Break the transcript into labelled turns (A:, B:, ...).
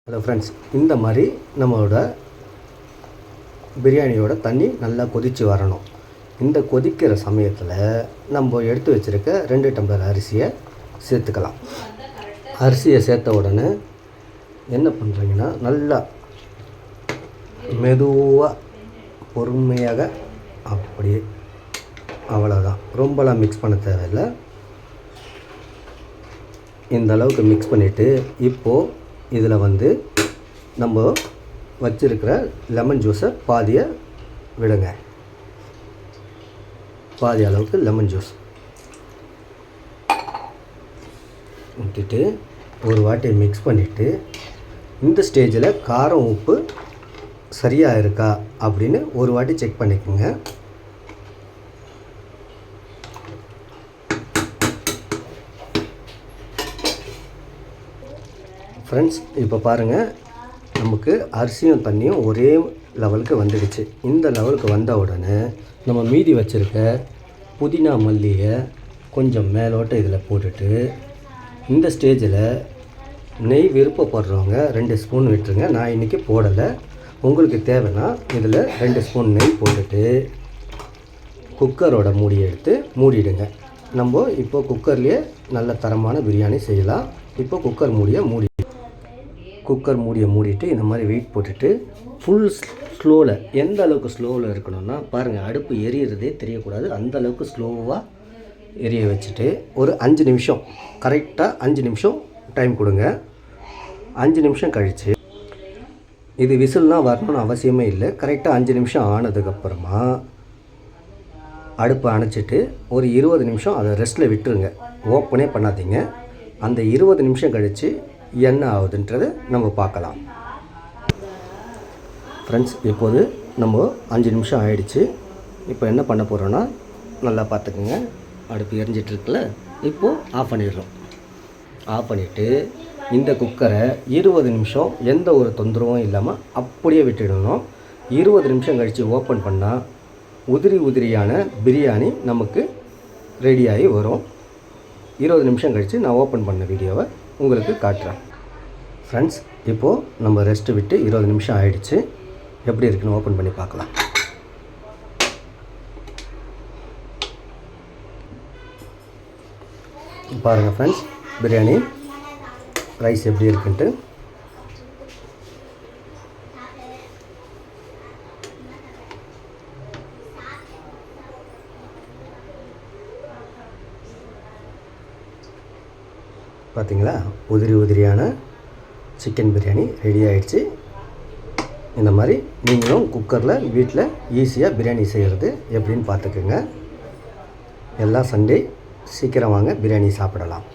A: Hello friends, இந்த மாதிரி நம்மளோட பிரியாணியோட தண்ணி நல்லா கொதித்து வரணும். இந்த கொதிக்கிற சமயத்தில் நம்ம எடுத்து வச்சுருக்க 2 டம்ளர் அரிசியை சேர்த்துக்கலாம். அரிசியை சேர்த்த உடனே என்ன பண்ணுறீங்கன்னா, நல்லா மெதுவாக பொறுமையாக அப்படியே, அவ்வளோதான், ரொம்பலாம் மிக்ஸ் பண்ண தேவையில்லை. இந்த அளவுக்கு மிக்ஸ் பண்ணிவிட்டு இப்போது இதில் நம்ம வச்சுருக்கிற லெமன் ஜூஸை பாதியை விடுங்க. பாதி அளவுக்கு லெமன் ஜூஸ் ஊற்றிட்டு ஒரு வாட்டி மிக்ஸ் பண்ணிவிட்டு, இந்த ஸ்டேஜில் காரம் உப்பு சரியாக இருக்கா அப்படின்னு ஒரு வாட்டி செக் பண்ணிக்கோங்க. ஃப்ரெண்ட்ஸ், இப்போ பாருங்கள், நமக்கு அரிசியும் தண்ணியும் ஒரே லெவலுக்கு வந்துடுச்சு. இந்த லெவலுக்கு வந்த உடனே நம்ம மீதி வச்சுருக்க புதினா மல்லியை கொஞ்சம் மேலோட்ட இதில் போட்டுட்டு, இந்த ஸ்டேஜில் நெய் விருப்பப்படுறவங்க 2 ஸ்பூன் விட்டுருங்க. நான் இன்றைக்கி போடலை. உங்களுக்கு தேவைன்னா இதில் 2 ஸ்பூன் நெய் போட்டுட்டு குக்கரோட மூடியை எடுத்து மூடிடுங்க. நம்ம இப்போ குக்கர்லேயே நல்ல தரமான பிரியாணி செய்யலாம். இப்போ குக்கர் மூடியை மூடிட்டு இந்த மாதிரி வெயிட் போட்டுட்டு ஃபுல் ஸ்லோவில், எந்த அளவுக்கு ஸ்லோவில் இருக்கணும்னா பாருங்கள், அடுப்பு எரியறதே தெரியக்கூடாது, அந்த அளவுக்கு ஸ்லோவாக எரிய வச்சுட்டு ஒரு 5 நிமிஷம், கரெக்டாக 5 நிமிஷம் டைம் கொடுங்க. 5 நிமிஷம் கழித்து, இது விசில்லாம் வரணும்னு அவசியமே இல்லை, கரெக்டாக 5 நிமிஷம் ஆனதுக்கப்புறமா அடுப்பை அணைச்சிட்டு ஒரு 20 நிமிஷம் அதை ரெஸ்ட்டில் விட்டுருங்க. ஓப்பனே பண்ணாதீங்க. அந்த 20 நிமிஷம் கழித்து என்ன ஆகுதுன்றதை நம்ம பார்க்கலாம். ஃப்ரெண்ட்ஸ், இப்போது நம்ம 5 நிமிஷம் ஆகிடுச்சு. இப்போ என்ன பண்ண போகிறோன்னா, நல்லா பார்த்துக்குங்க, அடுப்பு எரிஞ்சிட்ருக்குல்ல, இப்போது ஆஃப் பண்ணிடுறோம். ஆஃப் பண்ணிவிட்டு இந்த குக்கரை 20 நிமிஷம் எந்த ஒரு தொந்தரவும் இல்லாமல் அப்படியே விட்டுடணும். 20 நிமிஷம் கழித்து ஓப்பன் பண்ணால் உதிரியான பிரியாணி நமக்கு ரெடியாகி வரும். 20 நிமிஷம் கழித்து நான் ஓப்பன் பண்ண வீடியோவை உங்களுக்கு காட்டுறேன். ஃப்ரெண்ட்ஸ், இப்போது நம்ம ரெஸ்ட்டு விட்டு 20 நிமிஷம் ஆகிடுச்சு. எப்படி இருக்குன்னு ஓப்பன் பண்ணி பார்க்கலாம். பாருங்கள் ஃப்ரெண்ட்ஸ், பிரியாணி ரைஸ் எப்படி இருக்குன்ட்டு. பார்த்தீங்களா, உதிரியான சிக்கன் பிரியாணி ரெடி ஆகிடுச்சு. இந்த மாதிரி நீங்களும் குக்கரில் வீட்டில் ஈஸியாக பிரியாணி செய்கிறது எப்படின்னு பார்த்துக்குங்க. எல்லா சண்டே சீக்கிரம் வாங்க, பிரியாணி சாப்பிடலாம்.